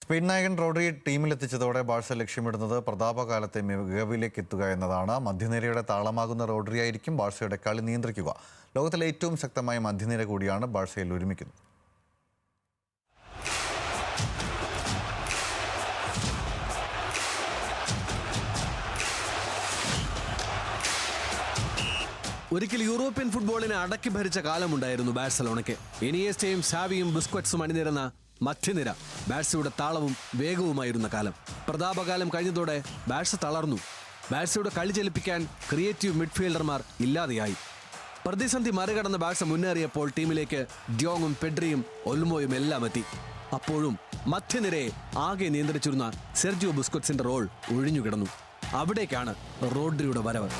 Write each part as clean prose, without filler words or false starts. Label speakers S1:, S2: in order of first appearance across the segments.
S1: Spain നായകൻ Rodri ടീമിലെത്തിച്ചതോടെ Barca ലക്ഷ്യമിടുന്നത് പ്രതാപകാലത്തെ മികവിലേക്ക് എത്തുക എന്നതാണ്. മധ്യനിരയുടെ താളമാകുന്ന റോഡ്രിയായിരിക്കും ബാഴ്സയുടെ കളി നിയന്ത്രിക്കുക. ലോകത്തിലെ ഏറ്റവും ശക്തമായ മധ്യനിര കൂടിയാണ് ബാഴ്സയിൽ ഒരുമിക്കുന്നത്.
S2: ഒരിക്കൽ യൂറോപ്യൻ ഫുട്ബോളിനെ അടക്കി ഭരിച്ച കാലമുണ്ടായിരുന്നു ബാഴ്സലോണയ്ക്ക്. ഇനിയേസ്റ്റയും സാവിയും ബുസ്ക്വറ്റ്സും അണിനിരന്ന മധ്യനിര ബാഴ്സയുടെ താളവും വേഗവുമായിരുന്ന കാലം. പ്രതാപകാലം കഴിഞ്ഞതോടെ ബാഴ്സ തളർന്നു. ബാഴ്സയുടെ കളി ചലിപ്പിക്കാൻ ക്രിയേറ്റീവ് മിഡ്ഫീൽഡർമാർ ഇല്ലാതെയായി. പ്രതിസന്ധി മറികടന്ന ബാഴ്സ മുന്നേറിയപ്പോൾ ടീമിലേക്ക് ഡിയോങ്ങും പെഡ്രിയും ഒൽമോയും എല്ലാം എത്തി. അപ്പോഴും മധ്യനിരയെ ആകെ നിയന്ത്രിച്ചിരുന്ന സെർജിയോ ബുസ്ക്വറ്റ്സിന്റെ റോൾ ഒഴിഞ്ഞുകിടന്നു. അവിടേക്കാണ് റോഡ്രിയുടെ വരവ്.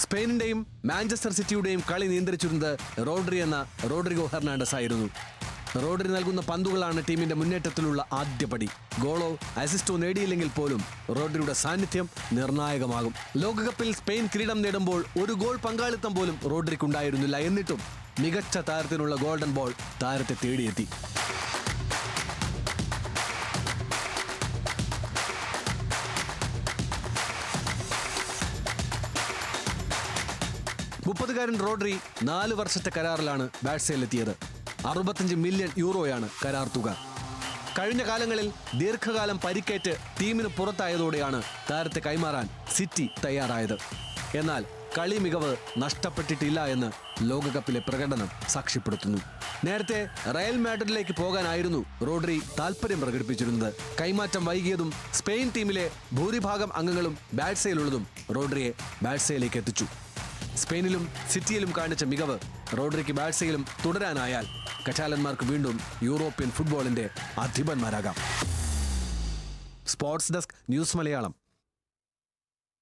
S2: സ്പെയിനിന്റെയും മാഞ്ചസ്റ്റർ സിറ്റിയുടെയും കളി നിയന്ത്രിച്ചിരുന്നത് റോഡ്രി എന്ന റോഡ്രിഗോ ഹെർണാണ്ടസ് ആയിരുന്നു. റോഡ്രി നൽകുന്ന പന്തുകളാണ് ടീമിന്റെ മുന്നേറ്റത്തിലുള്ള ആദ്യപടി. ഗോളോ അസിസ്റ്റോ നേടിയില്ലെങ്കിൽ പോലും റോഡ്രിയുടെ സാന്നിധ്യം നിർണായകമാകും. ലോകകപ്പിൽ സ്പെയിൻ കിരീടം നേടുമ്പോൾ ഒരു ഗോൾ പങ്കാളിത്തം പോലും റോഡ്രിക്കുണ്ടായിരുന്നില്ല. എന്നിട്ടും മികച്ച താരത്തിനുള്ള ഗോൾഡൻ ബോൾ താരത്തെ തേടിയെത്തി. മുപ്പതുകാരൻ റോഡ്രി 4 വർഷത്തെ കരാറിലാണ് ബാഴ്സയിലെത്തിയത്. 65 മില്യൺ യൂറോയാണ് കരാർ തുക. കഴിഞ്ഞ കാലങ്ങളിൽ ദീർഘകാലം പരിക്കേറ്റ് ടീമിന് പുറത്തായതോടെയാണ് താരത്തെ കൈമാറാൻ സിറ്റി തയ്യാറായത്. എന്നാൽ കളി മികവ് നഷ്ടപ്പെട്ടിട്ടില്ല എന്ന് ലോകകപ്പിലെ പ്രകടനം സാക്ഷ്യപ്പെടുത്തുന്നു. നേരത്തെ റയൽ മാഡ്രിഡിലേക്ക് പോകാനായിരുന്നു റോഡ്രി താൽപര്യം പ്രകടിപ്പിച്ചിരുന്നത്. കൈമാറ്റം വൈകിയതും സ്പെയിൻ ടീമിലെ ഭൂരിഭാഗം അംഗങ്ങളും ബാഴ്സയിലുള്ളതും റോഡ്രിയെ ബാഴ്സയിലേക്ക് എത്തിച്ചു. സ്പെയിനിലും സിറ്റിയിലും കാണിച്ച മികവ് റോഡ്രിക്ക് ബാഴ്സയിലും തുടരാനായാൽ കറ്റാലന്മാർക്ക് വീണ്ടും യൂറോപ്യൻ ഫുട്ബോളിന്റെ അധിപന്മാരാകാം. Sports desk, news Malayalam.